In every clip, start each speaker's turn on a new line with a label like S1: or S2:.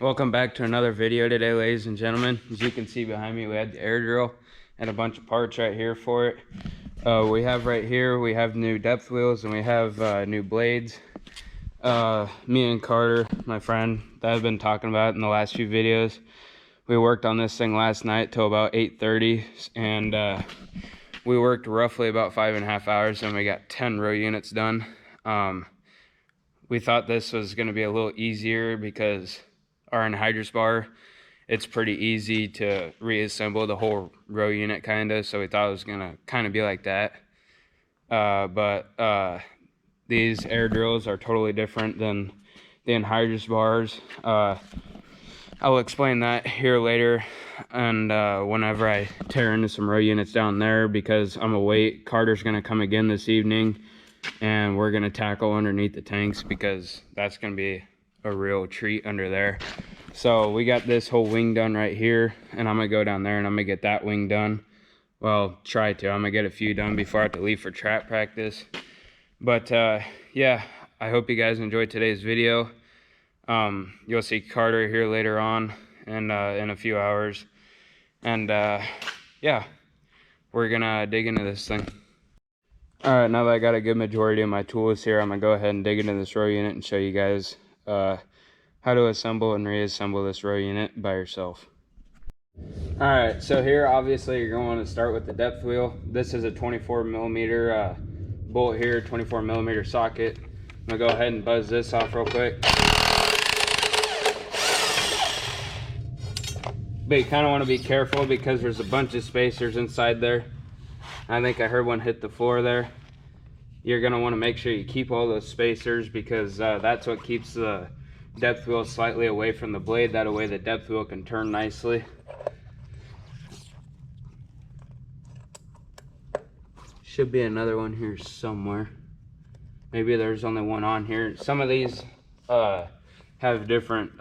S1: Welcome back to another video today, ladies and gentlemen. As you can see behind me, we had the air drill and a bunch of parts right here for it. We have right here, we have new depth wheels and we have new blades. Me and Carter, my friend that I've been talking about in the last few videos, we worked on this thing last night till about 8:30, and we worked roughly about 5.5 hours and we got 10 row units done. We thought this was going to be a little easier because our anhydrous bar, it's pretty easy to reassemble the whole row unit kinda, so we thought it was gonna kind of be like that. But these air drills are totally different than the anhydrous bars. I'll explain that here later, and whenever I tear into some row units down there, because I'm gonna wait. Carter's gonna come again this evening and we're gonna tackle underneath the tanks because that's gonna be a real treat under there. So we got this whole wing done right here, and I'm gonna go down there and I'm gonna get that wing done. Well, try to. I'm gonna get a few done before I have to leave for trap practice. But yeah, I hope you guys enjoyed today's video. You'll see Carter here later on and in a few hours, and yeah, we're gonna dig into this thing. All right, now that I got a good majority of my tools here, I'm gonna go ahead and dig into this row unit and show you guys how to assemble and reassemble this row unit by yourself. All right, so here obviously you're going to want to start with the depth wheel. This is a 24mm bolt here, 24mm socket. I'm gonna go ahead and buzz this off real quick. But you kind of want to be careful because there's a bunch of spacers inside there. I think I heard one hit the floor there. You're going to want to make sure you keep all those spacers because that's what keeps the depth wheel slightly away from the blade. That way the depth wheel can turn nicely. Should be another one here somewhere. Maybe there's only one on here. Some of these have different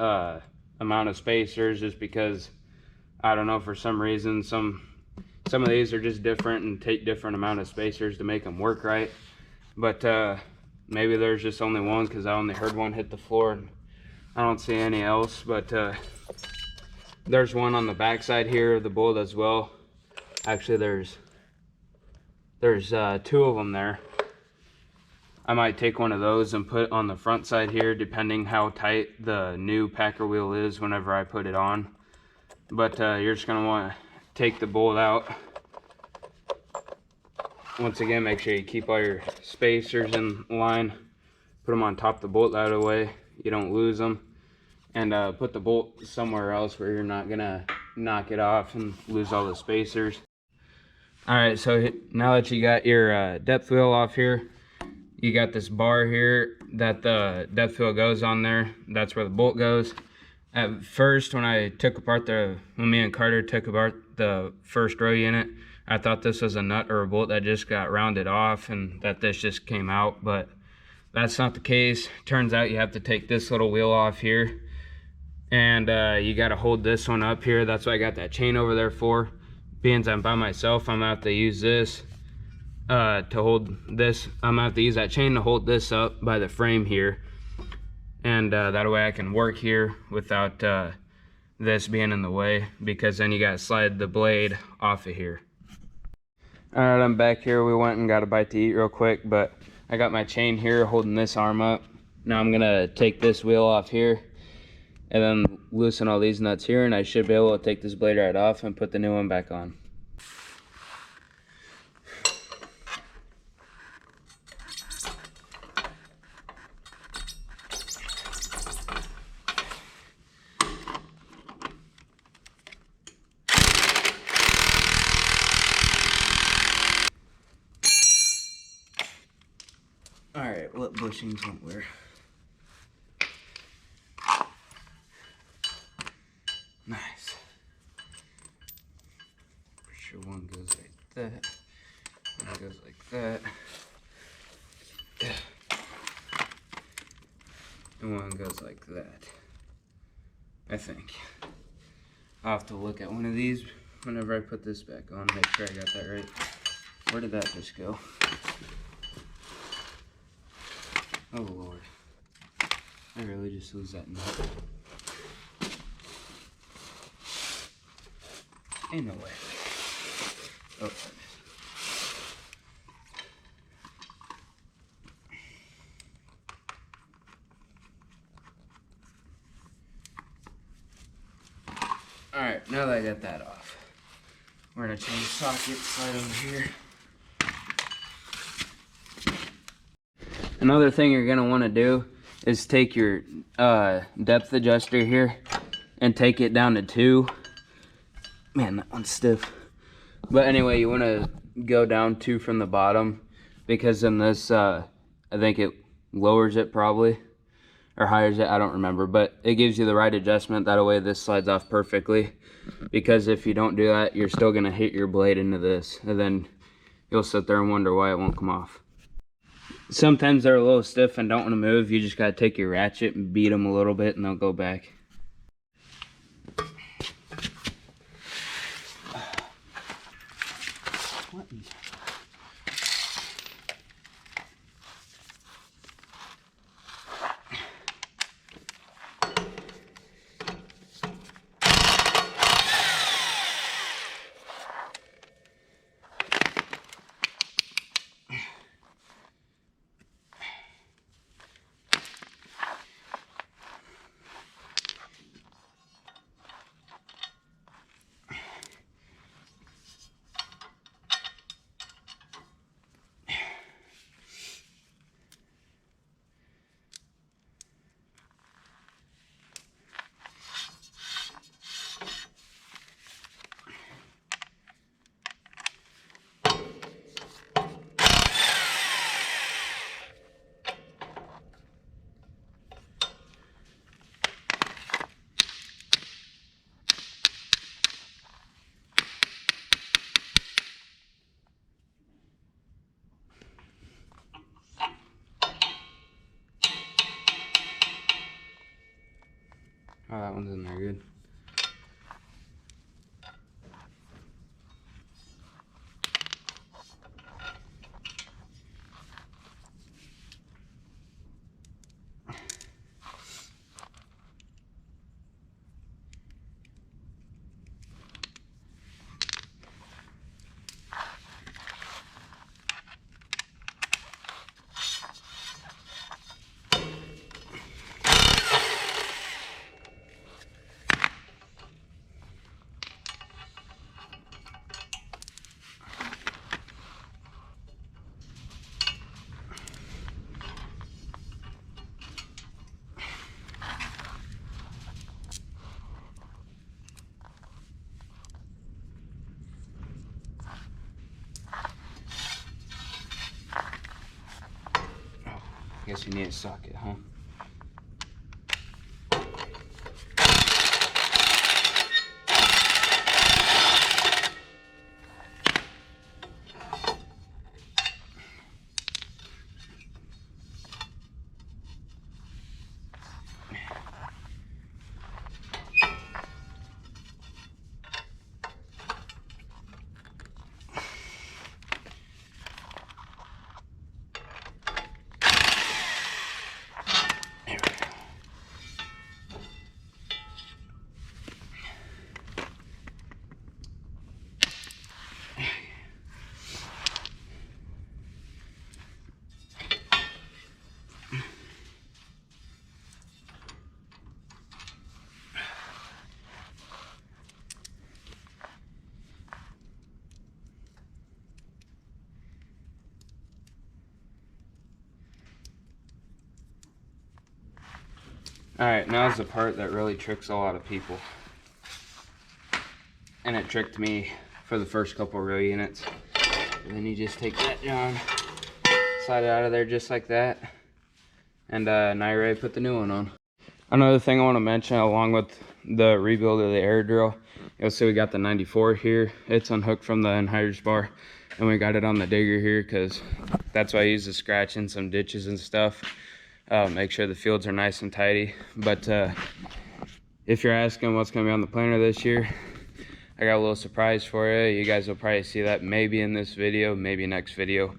S1: amount of spacers just because, I don't know, for some reason some of these are just different and take different amount of spacers to make them work right. But maybe there's just only one because I only heard one hit the floor and I don't see any else. But there's one on the back side here of the bolt as well. Actually, there's two of them there. I might take one of those and put on the front side here, depending how tight the new packer wheel is whenever I put it on. But you're just gonna want to take the bolt out. Once again, make sure you keep all your spacers in line. Put them on top of the bolt that way you don't lose them. And put the bolt somewhere else where you're not gonna knock it off and lose all the spacers. Alright, so now that you got your depth wheel off here, you got this bar here that the depth wheel goes on there. That's where the bolt goes. At first, when me and Carter took apart the first row unit, I thought this was a nut or a bolt that just got rounded off and that this just came out, but that's not the case. Turns out you have to take this little wheel off here, and you got to hold this one up here. That's what I got that chain over there for. Being I'm by myself, I'm gonna have to use this to hold this. I'm gonna have to use that chain to hold this up by the frame here, and that way I can work here without this being in the way, because then you gotta slide the blade off of here. All right, I'm back here. We went and got a bite to eat real quick, but I got my chain here holding this arm up. Now I'm gonna take this wheel off here and then loosen all these nuts here, and I should be able to take this blade right off and put the new one back on. Alright, what bushings went where? Nice. For sure one goes like that. One goes like that. And one goes like that. I think. I'll have to look at one of these whenever I put this back on, make sure I got that right. Where did that just go? Oh Lord. I really just lose that nut. Ain't no way. Oh. Alright, now that I got that off, we're gonna change socket, slide over here. Another thing you're gonna wanna do is take your depth adjuster here and take it down to 2. Man, that one's stiff. But anyway, you wanna go down 2 from the bottom, because then this, I think it lowers it probably, or higher it, I don't remember, but it gives you the right adjustment. That way this slides off perfectly, because if you don't do that, you're still gonna hit your blade into this, and then you'll sit there and wonder why it won't come off. Sometimes they're a little stiff and don't want to move. You just gotta take your ratchet and beat them a little bit and they'll go back. Oh, that one's in there good. Guess you need a socket, huh? Alright, now's the part that really tricks a lot of people. And it tricked me for the first couple row units. And then you just take that, John, slide it out of there just like that. And now you're ready to put the new one on. Another thing I want to mention along with the rebuild of the air drill, you'll see we got the 94 here. It's unhooked from the anhydrous bar. And we got it on the digger here because that's why I use the scratch in some ditches and stuff. Make sure the fields are nice and tidy. But if you're asking what's going to be on the planter this year, I got a little surprise for you. You guys will probably see that maybe in this video, maybe next video.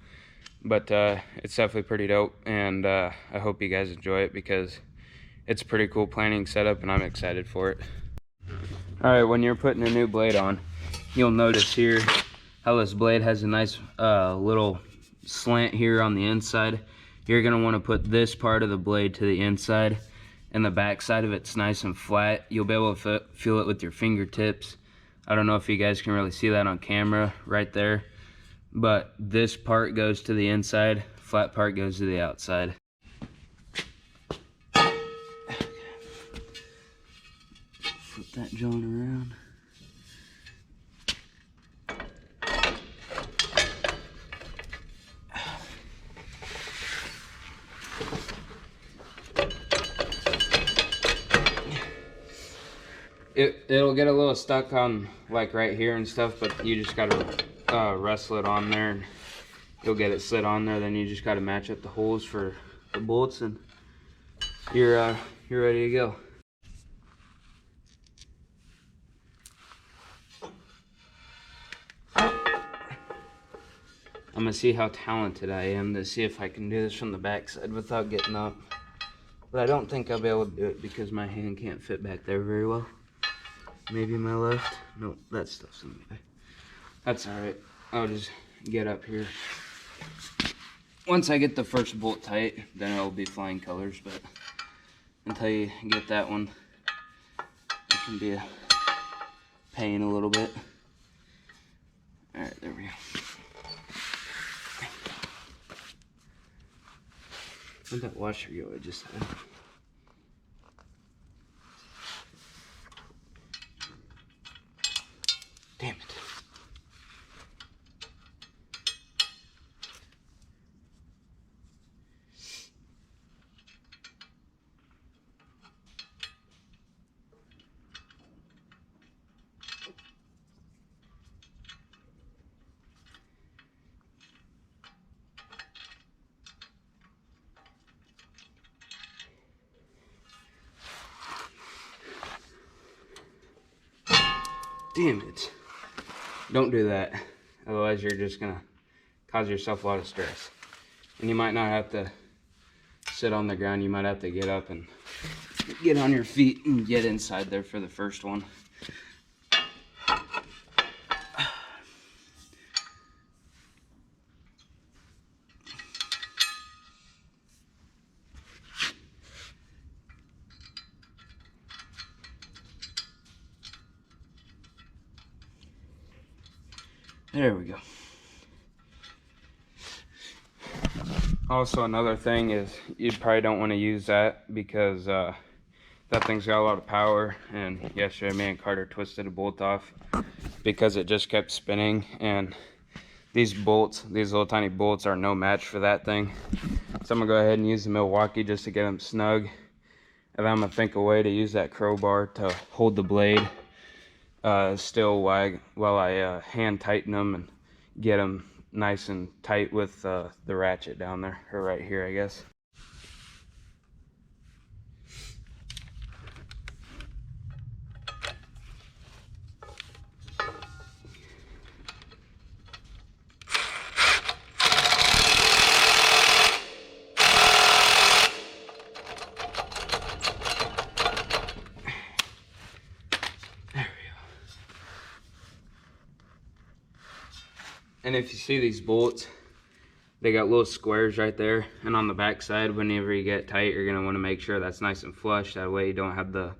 S1: But it's definitely pretty dope, and I hope you guys enjoy it because it's a pretty cool planting setup and I'm excited for it. Alright, when you're putting a new blade on, you'll notice here how this blade has a nice little slant here on the inside. You're going to want to put this part of the blade to the inside, and the back side of it's nice and flat. You'll be able to feel it with your fingertips. I don't know if you guys can really see that on camera right there, but this part goes to the inside, flat part goes to the outside. Flip that joint around. It'll get a little stuck on like right here and stuff, but you just gotta wrestle it on there and you'll get it slid on there. Then you just gotta match up the holes for the bolts and you're ready to go. I'm gonna see how talented I am to see if I can do this from the backside without getting up. But I don't think I'll be able to do it because my hand can't fit back there very well. Maybe my left. No, that stuff's in the way. That's alright. I'll just get up here. Once I get the first bolt tight, then it'll be flying colors, but until you get that one, it can be a pain a little bit. Alright, there we go. Where'd that washer go? I just had. Damn it. Damn it. Don't do that. Otherwise you're just gonna cause yourself a lot of stress. And you might not have to sit on the ground. You might have to get up and get on your feet and get inside there for the first one. There we go. Also, another thing is you probably don't want to use that because that thing's got a lot of power, and yesterday me and Carter twisted a bolt off because it just kept spinning, and these bolts, these little tiny bolts, are no match for that thing. So I'm gonna go ahead and use the Milwaukee just to get them snug, and then I'm gonna think a way to use that crowbar to hold the blade still while I hand tighten them and get them nice and tight with the ratchet down there, or right here I guess. And if you see these bolts, they got little squares right there, and on the back side, whenever you get tight, you're gonna want to make sure that's nice and flush. That way you don't have the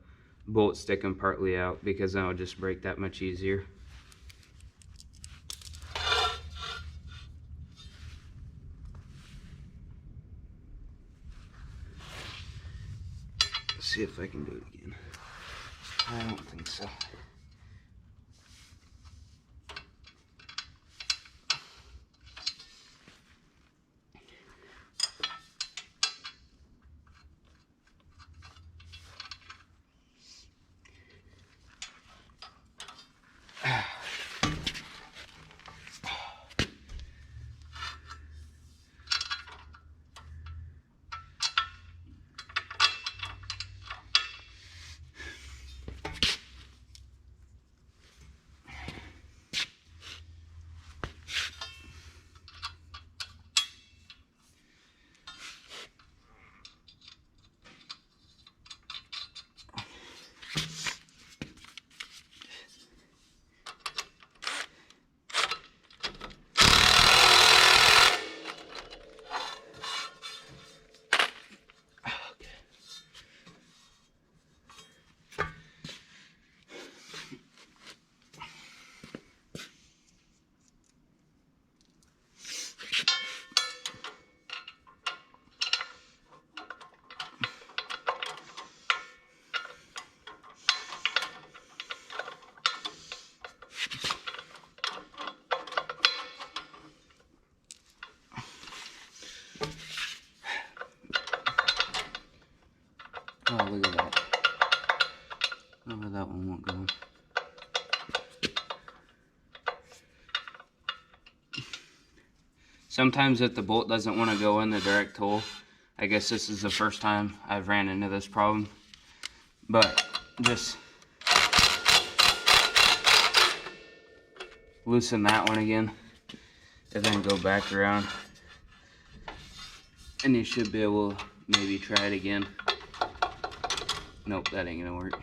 S1: bolt sticking partly out, because then it'll just break that much easier. Let's see if I can do it again. I don't think so. Oh, that one won't go. Sometimes if the bolt doesn't want to go in the direct hole, I guess this is the first time I've ran into this problem, but just loosen that one again and then go back around, and you should be able to maybe try it again. Nope, that ain't gonna work.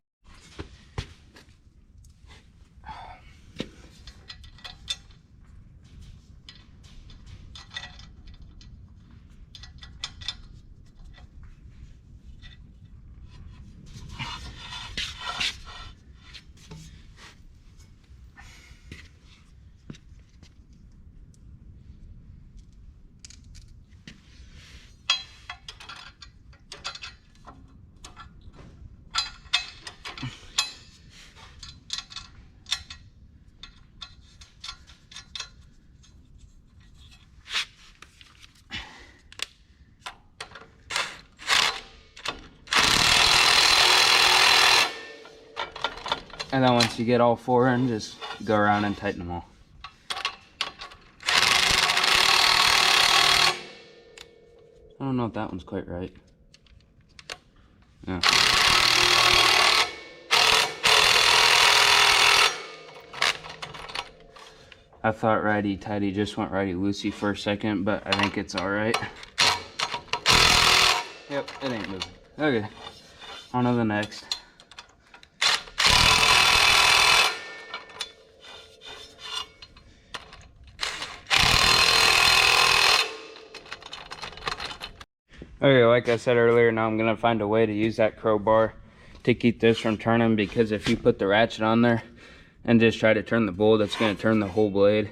S1: And then once you get all four in, just go around and tighten them all. I don't know if that one's quite right. Yeah. I thought righty-tighty just went righty-loosey for a second, but I think it's alright. Yep, it ain't moving. Okay, on to the next. Okay, like I said earlier, now I'm going to find a way to use that crowbar to keep this from turning, because if you put the ratchet on there and just try to turn the bolt, it's going to turn the whole blade.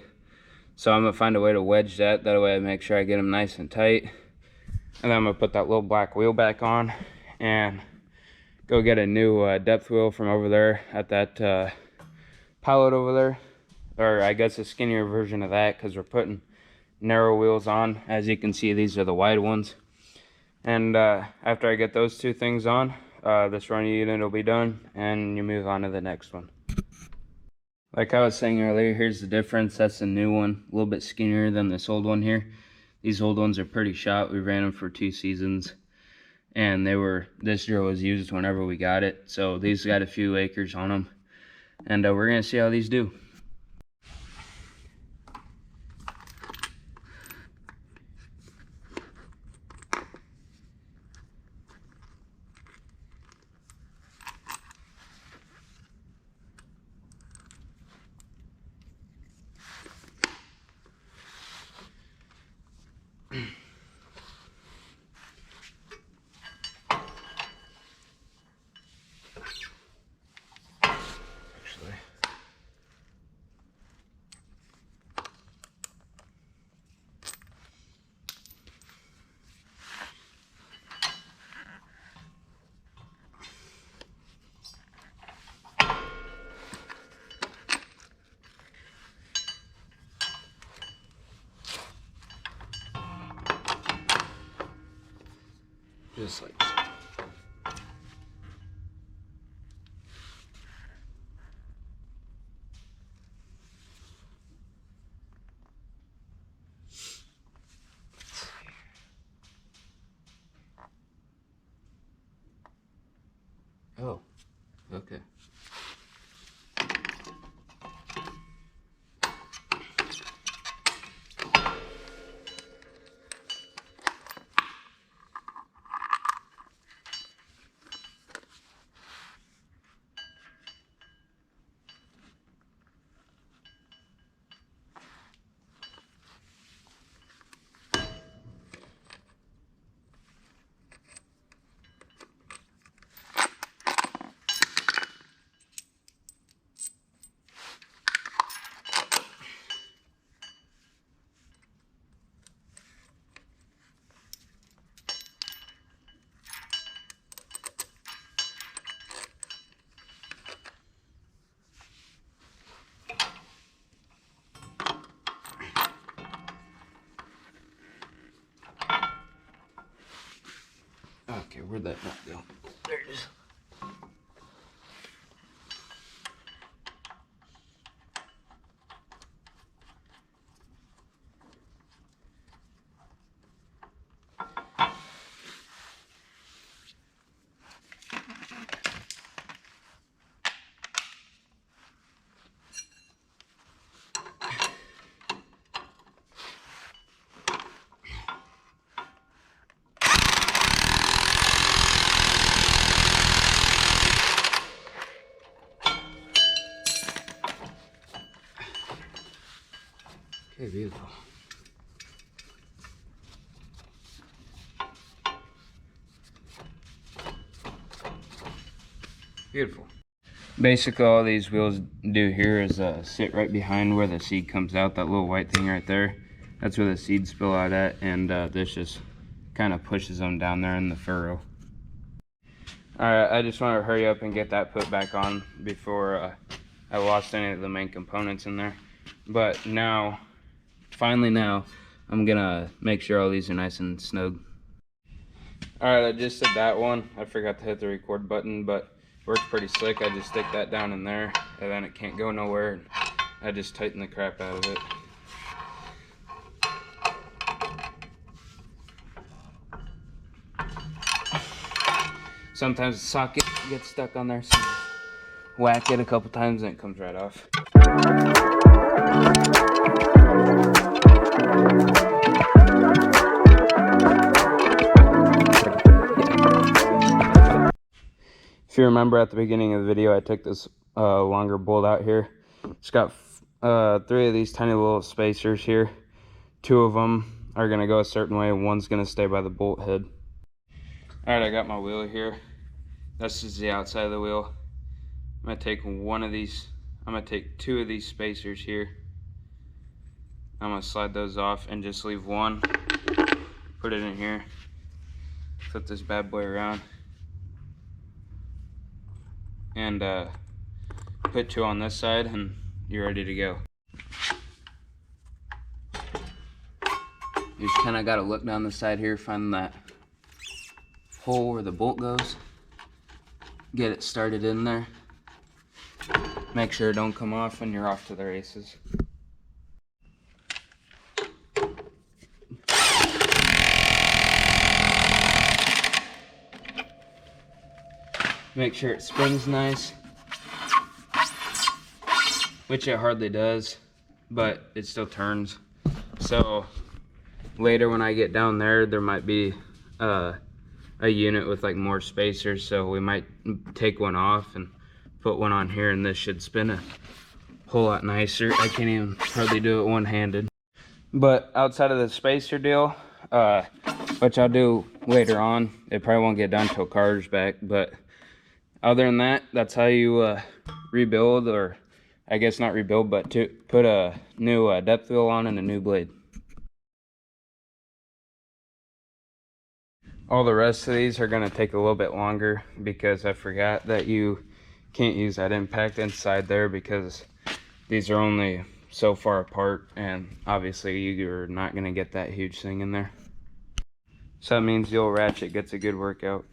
S1: So I'm going to find a way to wedge that way I make sure I get them nice and tight. And then I'm going to put that little black wheel back on and go get a new depth wheel from over there at that pilot over there. Or I guess a skinnier version of that, because we're putting narrow wheels on. As you can see, these are the wide ones. And after I get those two things on, this running unit will be done, and you move on to the next one. Like I was saying earlier, here's the difference. That's the new one, a little bit skinnier than this old one here. These old ones are pretty shot. We ran them for 2 seasons, and this drill was used whenever we got it. So these got a few acres on them, and we're gonna see how these do. Just like so. Oh, okay. Okay, where'd that nut go? There it is. Okay, beautiful. Beautiful. Basically, all these wheels do here is sit right behind where the seed comes out, that little white thing right there. That's where the seeds spill out at, and this just kind of pushes them down there in the furrow. Alright, I just want to hurry up and get that put back on before I lost any of the main components in there. But now, finally now, I'm gonna make sure all these are nice and snug. Alright, I just did that one. I forgot to hit the record button, but it works pretty slick. I just stick that down in there, and then it can't go nowhere. And I just tighten the crap out of it. Sometimes the socket gets stuck on there, so whack it a couple times and it comes right off. If you remember at the beginning of the video, I took this longer bolt out here. It's got 3 of these tiny little spacers here. 2 of them are going to go a certain way, and 1's going to stay by the bolt head. Alright, I got my wheel here. This is the outside of the wheel. I'm going to take 1 of these, I'm going to take 2 of these spacers here. I'm going to slide those off and just leave 1. Put it in here. Flip this bad boy around. And put 2 on this side, and you're ready to go. You just kind of got to look down the side here, find that hole where the bolt goes, get it started in there, make sure it don't come off, and you're off to the races. Make sure it springs nice, which it hardly does, but it still turns. So later when I get down there, there might be a unit with like more spacers, so we might take 1 off and put 1 on here, and this should spin a whole lot nicer. I can't even hardly do it one-handed. But outside of the spacer deal, which I'll do later on, it probably won't get done till Carter's back, but other than that, that's how you rebuild, or I guess not rebuild, but to put a new depth wheel on and a new blade. All the rest of these are going to take a little bit longer because I forgot that you can't use that impact inside there because these are only so far apart, and obviously you're not going to get that huge thing in there. So that means the old ratchet gets a good workout.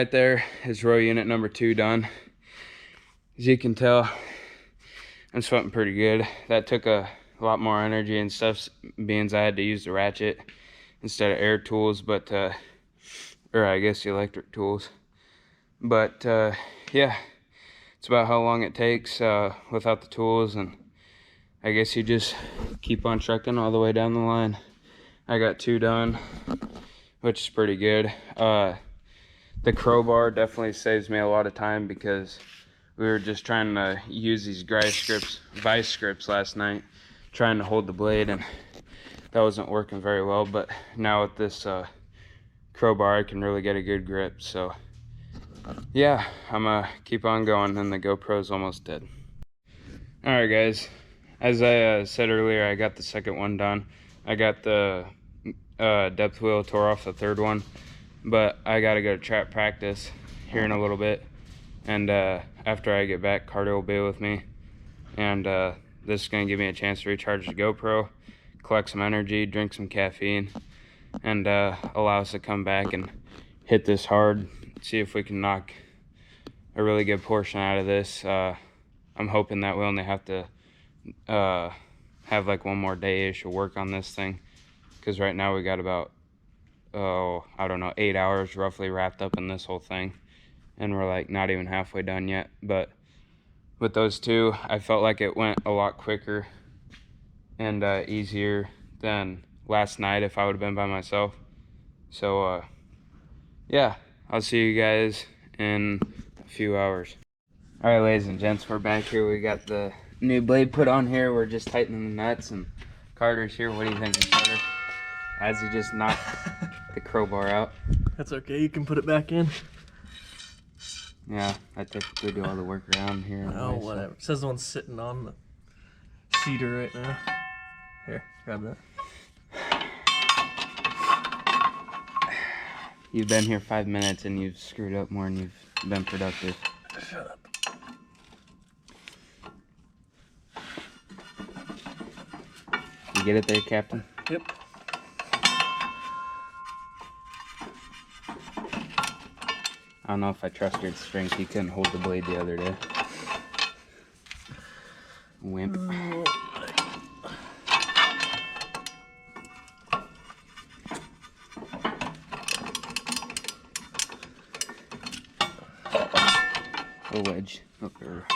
S1: Right there is row unit number 2 done. As you can tell, I'm sweating pretty good. That took a lot more energy and stuff, being as I had to use the ratchet instead of air tools, but or I guess the electric tools. But yeah, it's about how long it takes without the tools, and I guess you just keep on trucking all the way down the line. I got 2 done, which is pretty good. The crowbar definitely saves me a lot of time because we were just trying to use these vice grips last night, trying to hold the blade, and that wasn't working very well. But now with this crowbar, I can really get a good grip. So yeah, I'm gonna keep on going, and the GoPro's almost dead. All right, guys. As I said earlier, I got the second one done. I got the depth wheel, tore off the third one, but I gotta go to trap practice here in a little bit. And after I get back, Carter will be with me, and this is gonna give me a chance to recharge the GoPro, collect some energy, drink some caffeine, and allow us to come back and hit this hard, see if we can knock a really good portion out of this. I'm hoping that we only have to have like one more day-ish of work on this thing, because right now we got about, I don't know, 8 hours roughly wrapped up in this whole thing, and we're like not even halfway done yet. But with those two, I felt like it went a lot quicker and easier than last night if I would have been by myself. So yeah, I'll see you guys in a few hours. All right, ladies and gents, we're back here. We got the new blade put on here. We're just tightening the nuts, and Carter's here. What do you think, Carter? As he just knocked the crowbar out.
S2: That's okay, you can put it back in.
S1: Yeah, I typically do all the work around here.
S2: Oh, whatever. It says the one's sitting on the cedar right now. Here, grab that.
S1: You've been here 5 minutes and you've screwed up more than you've been productive.
S2: Shut up.
S1: You get it there, Captain?
S2: Yep.
S1: I don't know if I trust your strength. You couldn't hold the blade the other day. Wimp. A wedge. Okay.
S2: There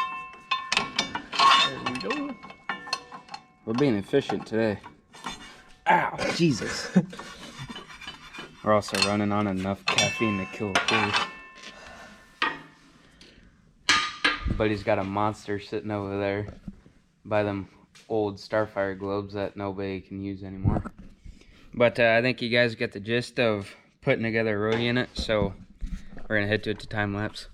S2: we go.
S1: We're being efficient today. Ow, Jesus. We're also running on enough caffeine to kill a horse. But he's got a monster sitting over there by them old Starfire globes that nobody can use anymore. But I think you guys get the gist of putting together a roadie unit, so we're gonna head to it to time lapse.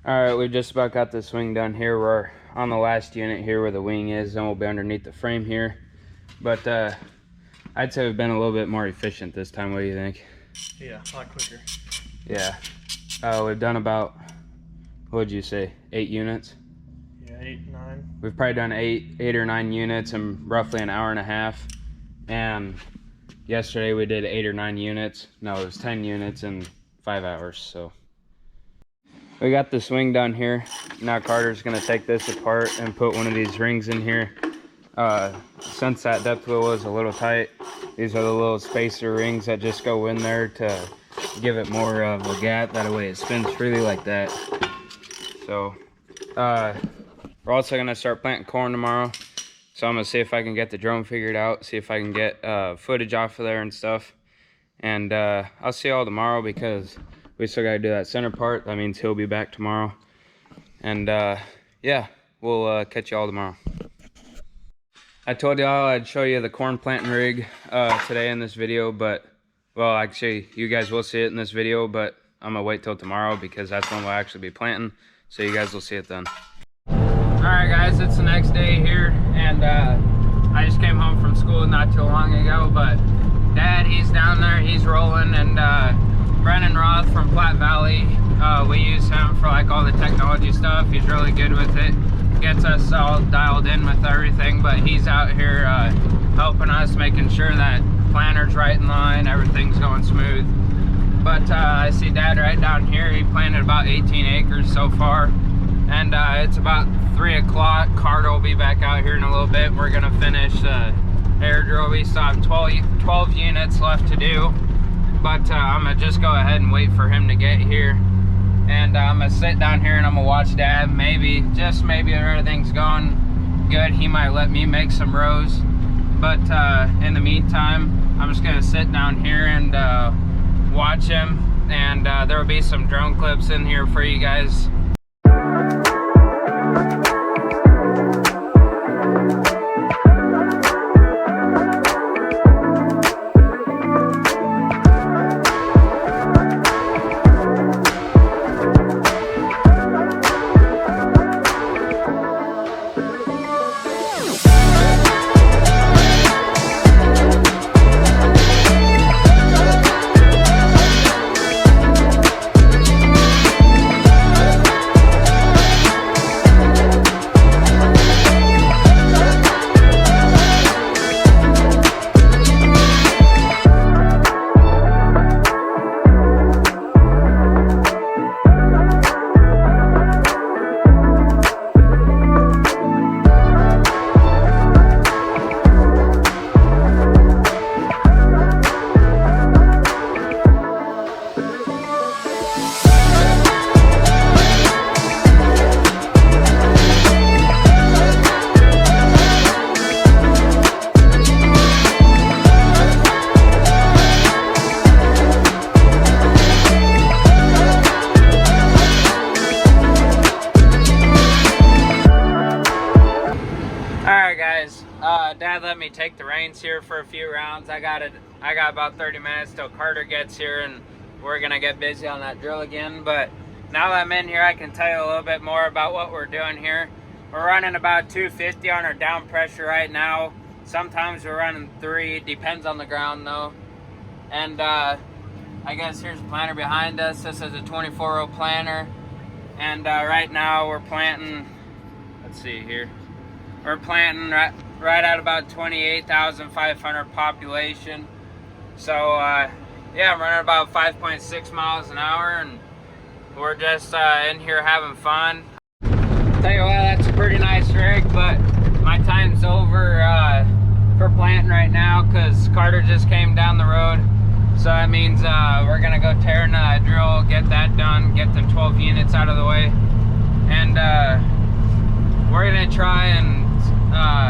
S1: All right, we just about got this wing done here. We're on the last unit here where the wing is, and we'll be underneath the frame here. But I'd say we've been a little bit more efficient this time. What do you think?
S2: Yeah, a lot quicker.
S1: Yeah. We've done about, what would you say, 8 units?
S2: Yeah, 8, 9.
S1: We've probably done 8 or 9 units in roughly an hour and a half. And yesterday we did 8 or 9 units. No, it was 10 units in 5 hours. So we got the swing done here. Now Carter's gonna take this apart and put one of these rings in here. Since that depth wheel was a little tight, these are the little spacer rings that just go in there to give it more of a gap. That way it spins freely like that. So we're also gonna start planting corn tomorrow. So I'm gonna see if I can get the drone figured out, see if I can get footage off of there and stuff. And I'll see y'all tomorrow because we still gotta do that center part. That means he'll be back tomorrow. And yeah, we'll catch y'all tomorrow. I told y'all I'd show you the corn planting rig today in this video, but, well, actually, you guys will see it in this video, but I'm gonna wait till tomorrow because that's when we'll actually be planting. So you guys will see it then. Alright guys, it's the next day here, and I just came home from school not too long ago, but Dad, he's down there, he's rolling, and Brennan Roth from Platte Valley, we use him for like all the technology stuff. He's really good with it, gets us all dialed in with everything, but he's out here helping us, making sure that planter's right in line, everything's going smooth. But I see Dad right down here, he planted about 18 acres so far, and it's about 3 o'clock. Carter will be back out here in a little bit. We're gonna finish the air drill. We still have 12 units left to do, but I'm gonna just go ahead and wait for him to get here. And I'm gonna sit down here and I'm gonna watch Dad. Maybe, just maybe, if everything's going good, he might let me make some rows. But in the meantime, I'm just gonna sit down here and watch him. And there will be some drone clips in here for you guys. Dad let me take the reins here for a few rounds. I got about 30 minutes till Carter gets here, and we're gonna get busy on that drill again. But now that I'm in here, I can tell you a little bit more about what we're doing here. We're running about 250 on our down pressure right now. Sometimes we're running 3, depends on the ground though. And I guess here's the planter behind us. This is a 24-row planter, and right now we're planting, let's see here, we're planting right at about 28,500 population. So yeah, I'm running about 5.6 miles an hour, and we're just in here having fun. Tell you what, that's a pretty nice rig, but my time's over for planting right now because Carter just came down the road. So that means we're gonna go tearing a drill, get that done, get them 12 units out of the way, and we're gonna try and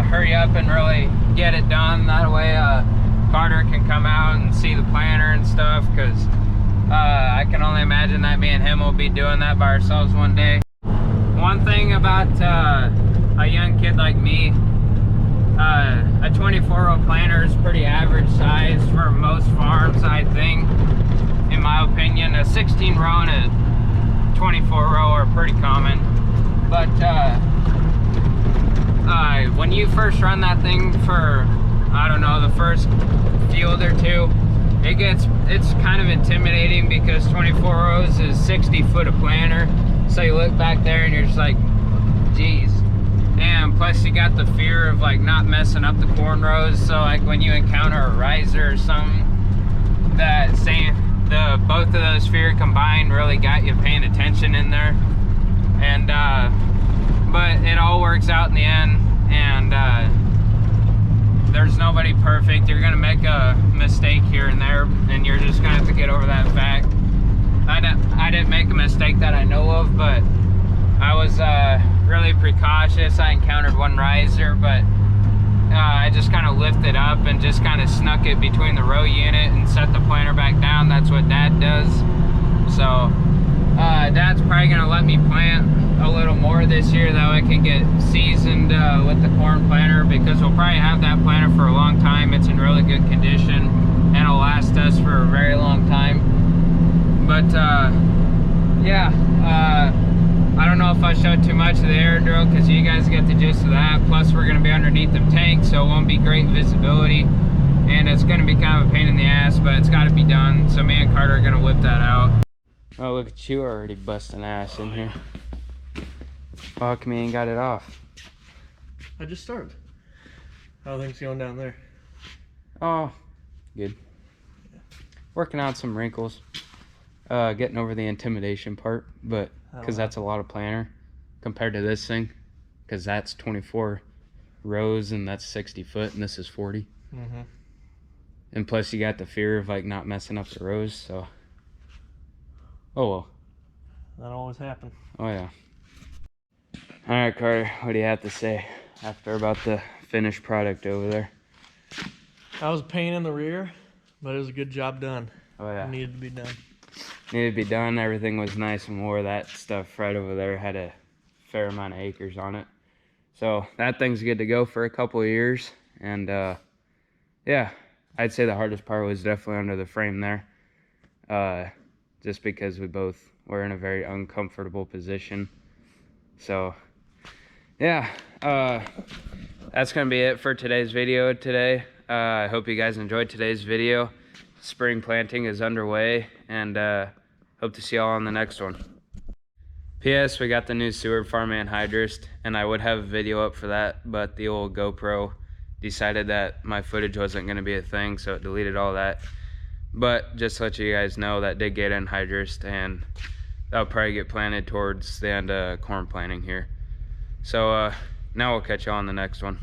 S1: hurry up and really get it done. That way Carter can come out and see the planter and stuff, because I can only imagine that me and him will be doing that by ourselves one day. One thing about a young kid like me, a 24-row planter is pretty average size for most farms, I think, in my opinion. A 16-row and a 24 row are pretty common. But when you first run that thing for, I don't know, the first field or two, it's kind of intimidating because 24 rows is 60 foot of planter. So you look back there and you're just like, geez. And plus you got the fear of like not messing up the corn rows. So like when you encounter a riser or something, both of those fear combined really got you paying attention in there. And but it all works out in the end. And there's nobody perfect. You're gonna make a mistake here and there, and you're just gonna have to get over that fact. I didn't make a mistake that I know of, but I was really precautious. I encountered one riser, but I just kind of lifted up and just kind of snuck it between the row unit and set the planter back down. That's what Dad does. So Dad's probably gonna let me plant a little more this year, that way I can get seasoned with the corn planter, because we'll probably have that planter for a long time. It's in really good condition and it'll last us for a very long time. But yeah, I don't know if I showed too much of the air drill because you guys get the gist of that. Plus we're going to be underneath them tanks, so it won't be great visibility, and it's going to be kind of a pain in the ass, but it's got to be done. So me and Carter are going to whip that out. Oh, look at you already busting ass in here. Oh, how come you ain't got it off?
S2: I just started. How are things going down there?
S1: Oh, good. Working out some wrinkles. Getting over the intimidation part, but because that's a lot of planter compared to this thing, because that's 24 rows and that's 60 foot and this is 40.
S2: Mm-hmm.
S1: And plus you got the fear of like not messing up the rows, so oh well.
S2: That always happens.
S1: Oh yeah. All right, Carter, what do you have to say after about the finished product over there?
S2: I was a pain in the rear, but it was a good job done.
S1: Oh yeah.
S2: It needed to be done.
S1: Needed to be done. Everything was nice and wore. That stuff right over there had a fair amount of acres on it. So that thing's good to go for a couple of years. And yeah, I'd say the hardest part was definitely under the frame there. Just because we both were in a very uncomfortable position. So yeah, that's gonna be it for today's video today. I hope you guys enjoyed today's video. Spring planting is underway, and hope to see y'all on the next one. P.S. We got the new Seward Farm anhydrist, and I would have a video up for that, but the old GoPro decided that my footage wasn't going to be a thing, so it deleted all that. But just to let you guys know, that did get anhydrist, and that'll probably get planted towards the end of corn planting here. So now we'll catch y'all on the next one.